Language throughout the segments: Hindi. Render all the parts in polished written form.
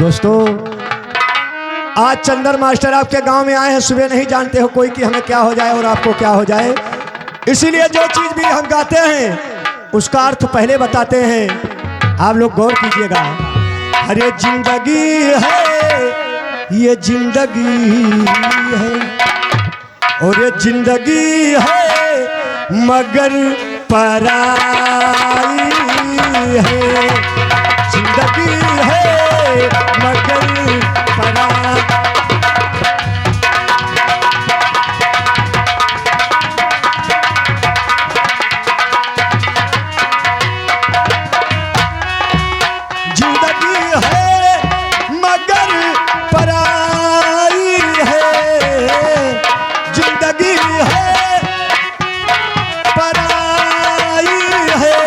दोस्तों, आज चंदर मास्टर आपके गांव में आए हैं। सुबह नहीं जानते हो कोई कि हमें क्या हो जाए और आपको क्या हो जाए, इसीलिए जो चीज भी हम गाते हैं उसका अर्थ पहले बताते हैं। आप लोग गौर कीजिएगा। अरे जिंदगी है, ये जिंदगी है, और ये जिंदगी है मगर पराई है। जिंदगी है मगर पराई। जिंदगी है मगर पराई है। जिंदगी है पराई है,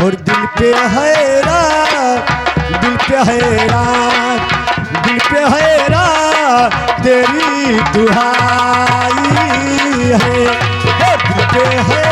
और दिल पे हैरान, दिल पे हैरान, दिल पे हैरान तेरी दुहाई है। दिल पे है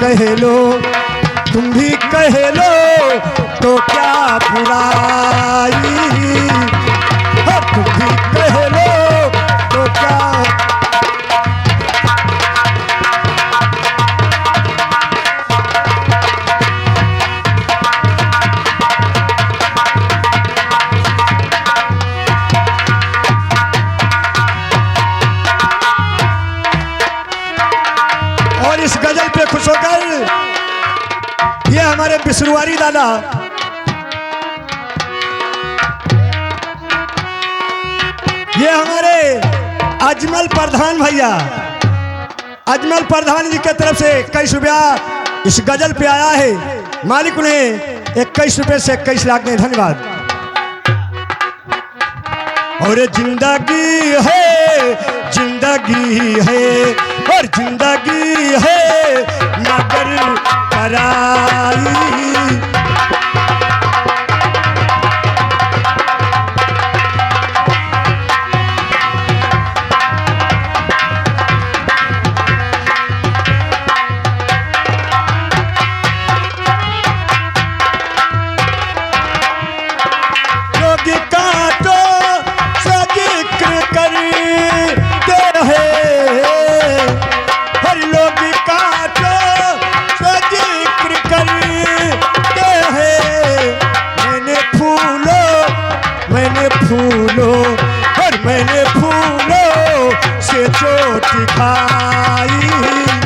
कह लो, तुम भी कह लो तो क्या बुराई। तुम भी कह लो तो क्या। और इस गजल पे खुश होकर ये हमारे बिसरुवारी दादा, ये हमारे अजमल प्रधान भैया, अजमल प्रधान जी की तरफ से 21 रुपया इस गजल पे आया है। मालिक उन्हें 21 रुपये से 21 लाख दें। धन्यवाद। और जिंदगी है, जिंदगी है, और जिंदगी है मगर पराई। लोग काटो से जिक्र करते हैं, हर लोग काटो से जिक्र करते हैं। मैंने फूलों और मैंने फूलों से चोट खाई।